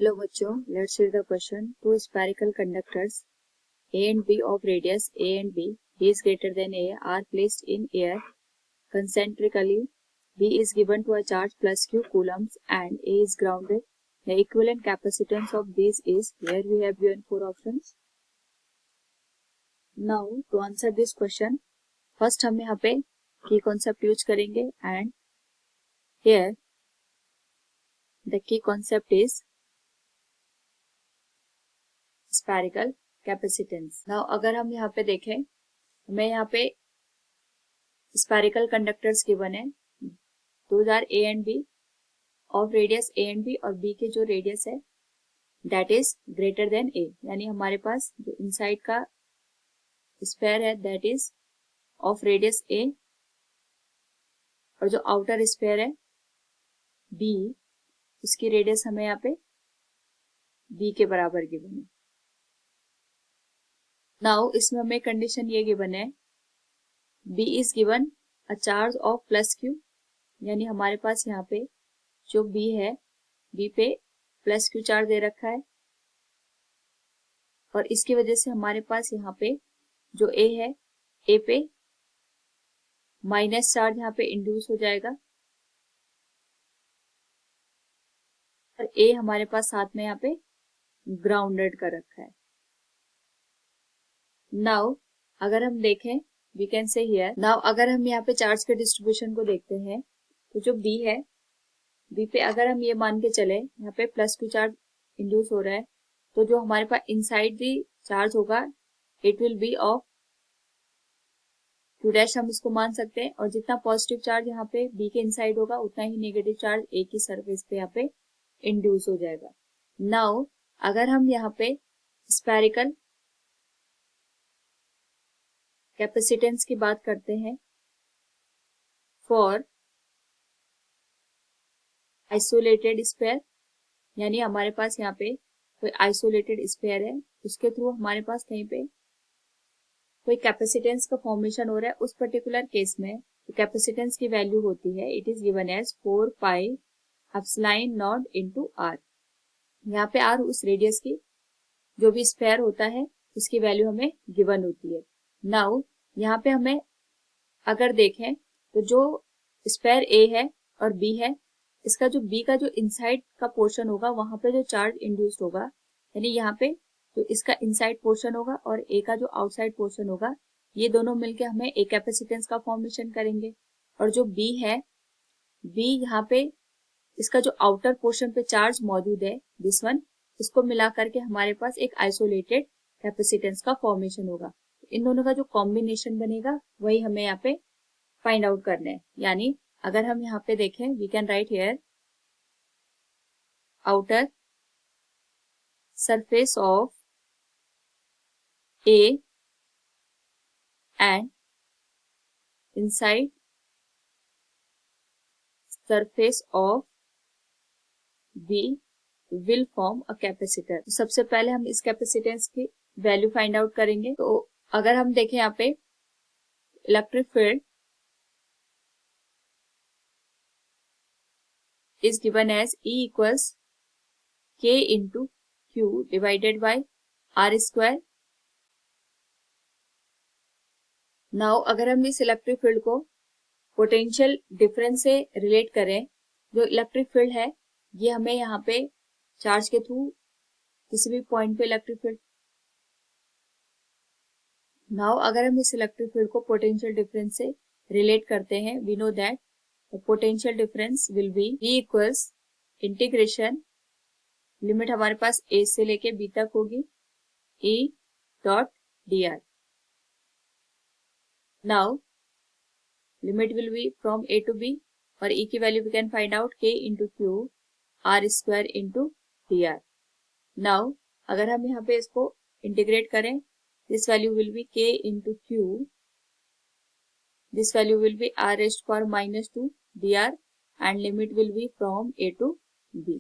Hello बच्चों, let's read the question. Two spherical conductors A and B of radius A and B is greater than A are placed in air concentrically. B is given to a charge plus q coulombs and A is grounded. The equivalent capacitance of these is, here we have given four options. Now to answer this question, first हम यहाँ पे key concept use करेंगे and here the key concept is spherical capacitance. Now अगर हम यहाँ पे देखें, हमें यहाँ पे स्पेरिकल कंडक्टर्स गिवन है. Those are A and B of radius A and B, और बी के जो रेडियस है that is greater than A, यानी हमारे पास जो इनसाइड का स्पेयर है that is of radius A, और जो आउटर स्पेयर है बी, उसकी रेडियस हमें यहाँ पे बी के बराबर गिवन है. नाउ इसमें हमें कंडीशन ये गिवन है, B is given a charge of plus Q, यानी हमारे पास यहाँ पे जो बी है, बी पे प्लस क्यू चार्ज दे रखा है, और इसकी वजह से हमारे पास यहाँ पे जो ए है, ए पे माइनस चार्ज यहाँ पे इंड्यूस हो जाएगा, और ए हमारे पास साथ में यहाँ पे ग्राउंडेड कर रखा है. नाउ अगर हम देखें, we can say here, now अगर हम यहाँ पे चार्ज के डिस्ट्रीब्यूशन को देखते हैं, तो जो बी है, बी पे अगर हम ये मान के चले यहाँ पे प्लस क्यू चार्ज इंड्यूस हो रहा है, तो जो हमारे पास इनसाइड दी चार्ज होगा it will B of Q dash, हम इसको मान सकते हैं, और जितना पॉजिटिव चार्ज यहाँ पे बी के इनसाइड होगा उतना ही नेगेटिव चार्ज ए की सरफेस पे यहाँ पे इंड्यूस हो जाएगा. नाउ अगर हम यहाँ पे स्पेरिकल कैपेसिटेंस की बात करते हैं फॉर आइसोलेटेड स्पेयर, यानी हमारे पास यहाँ पे कोई आइसोलेटेड स्पेयर है, उसके थ्रू हमारे पास कहीं पे कोई कैपेसिटेंस का फॉर्मेशन हो रहा है, उस पर्टिकुलर केस में तो कैपेसिटेंस की वैल्यू होती है, it is given as 4 pi epsilon naught into R. यहाँ पे आर उस रेडियस की जो भी स्पेयर होता है उसकी वैल्यू हमें गिवन होती है. नाउ यहाँ पे हमें अगर देखें तो जो स्पेयर ए है और बी है, इसका जो बी का जो इनसाइड का पोर्शन होगा वहां पे जो चार्ज इंड्यूस्ड होगा, यानी यहाँ पे जो इसका इनसाइड पोर्शन होगा और ए का जो आउटसाइड पोर्शन होगा, ये दोनों मिलके हमें ए कैपेसिटेंस का फॉर्मेशन करेंगे. और जो बी है, बी यहाँ पे इसका जो आउटर पोर्शन पे चार्ज मौजूद है दिस वन, इसको मिला करके हमारे पास एक आइसोलेटेड कैपेसिटेंस का फॉर्मेशन होगा. इन दोनों का जो कॉम्बिनेशन बनेगा वही हमें यहाँ पे फाइंड आउट करना है. यानी अगर हम यहाँ पे देखें, we can write here outer surface of A and inside surface of B will form a capacitor. सबसे पहले हम इस कैपेसिटेंस की वैल्यू फाइंड आउट करेंगे. तो अगर हम देखें यहाँ पे electric field is given as E equals K into Q divided by R square. Now अगर हम इस इलेक्ट्रिक फील्ड को पोटेंशियल डिफरेंस से रिलेट करें, जो इलेक्ट्रिक फील्ड है ये हमें यहाँ पे चार्ज के थ्रू किसी भी पॉइंट पे इलेक्ट्रिक फील्ड, नाउ अगर हम इस इलेक्ट्रिक फील्ड को पोटेंशियल डिफरेंस से रिलेट करते हैं, we know that potential difference will be V equals integration, limit हमारे पास a से लेके b तक होगी, E dot dr. Now limit will be from a to b, और E की value we can find out K into Q R square into dr. Now अगर हम यहाँ पे इसको इंटीग्रेट करें, this value will be K into Q, this value will be r raised to power minus 2 dr, and limit will be from a to b.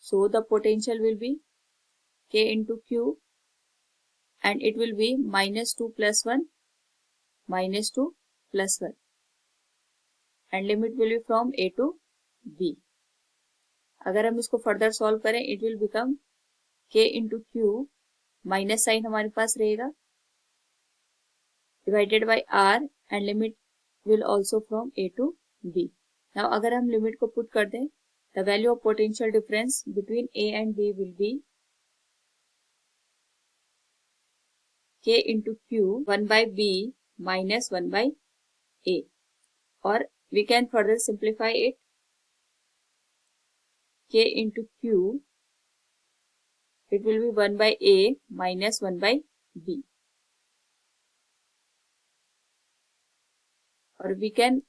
So the potential will be K into q, and it will be minus 2 plus 1 minus 2 plus 1, and limit will be from a to b. अगर हम इसको further solve करें it will become k into Q, minus sign हमारे पास रहेगा, divided by r and limit will also from a to b. Now अगर हम limit को पुट कर दें, the value of potential difference between a and b will be k into Q 1 by b minus 1 by a, or we can further simplify it, k into q, it will be 1 by a minus 1 by b, or we can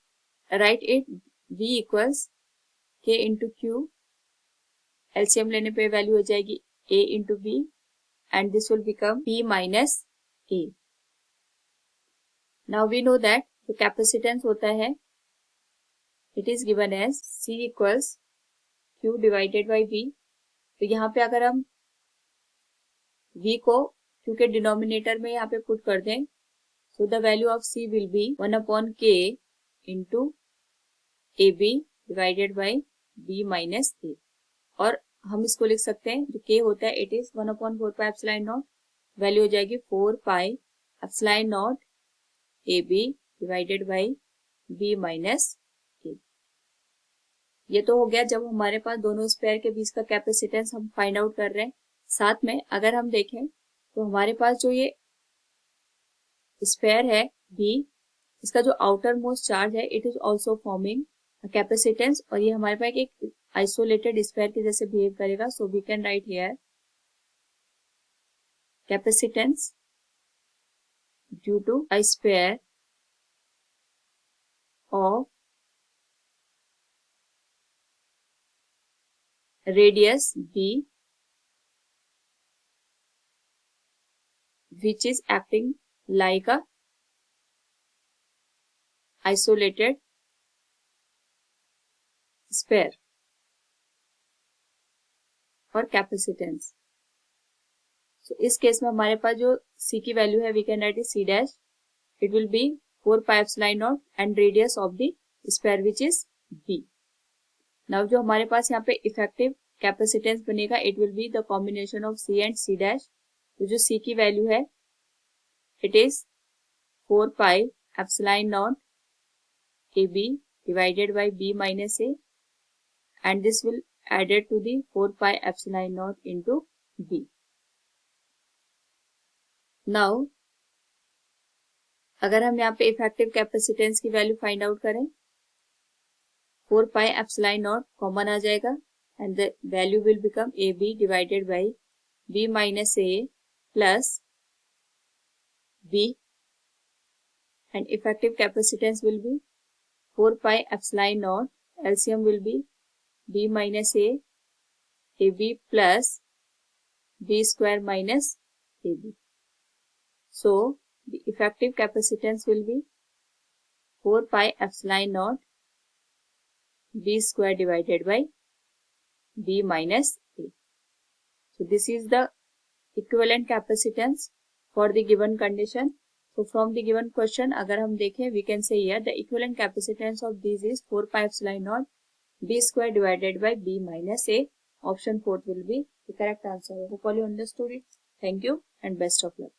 write it v equals k into q, LCM लेने पे value हो जाएगी a into b and this will become b minus a. Now we know that the capacitance होता है, it is given as c equals q divided by v. तो यहाँ पे अगर हम v को q के डिनोमिनेटर में यहाँ पे पुट कर दें, so the value of c will be 1 upon k into ab divided by b minus a. और हम इसको लिख सकते हैं, जो k होता है it is 1 upon 4 pi epsilon naught, value हो जाएगी 4 pi epsilon naught ab divided by b minus a. ये तो हो गया जब हमारे पास दोनों स्पेयर के बीच का कैपेसिटेंस हम फाइंड आउट कर रहे हैं. साथ में अगर हम देखें तो हमारे पास जो ये स्पेयर है b, इसका जो आउटर मोस्ट चार्ज है it is also forming capacitance, और ये हमारे पास एक आइसोलेटेड स्पेयर के जैसे बिहेव करेगा. So we can write here capacitance due to a sphere of radius b which is acting like a isolated sphere और capacitance. सो इस केस में हमारे पास जो c की वैल्यू है we can write is c dash, it will be 4 pi epsilon naught and radius of the sphere which is b. Now जो हमारे पास यहाँ पे इफेक्टिव कैपेसिटेंस बनेगा it will be the combination of c and c dash. तो जो c की value है it is 4 pi epsilon naught ab divided by b minus a and this will added to the 4 pi epsilon naught into b. Now अगर हम यहाँ पे effective capacitance की value find out करें, 4 pi epsilon naught कॉमन आ जाएगा and the value will become ab divided by b minus a plus b, and effective capacitance will be 4 pi epsilon naught, LCM will be b minus a ab plus b square minus ab. So the effective capacitance will be 4 pi epsilon naught b square divided by b minus a. So this is the equivalent capacitance for the given condition. So from the given question अगर हम देखें we can say here the equivalent capacitance of these is 4 pi epsilon naught b square divided by b minus a. Option 4 will be the correct answer. Hope all you understood it. Thank you and best of luck.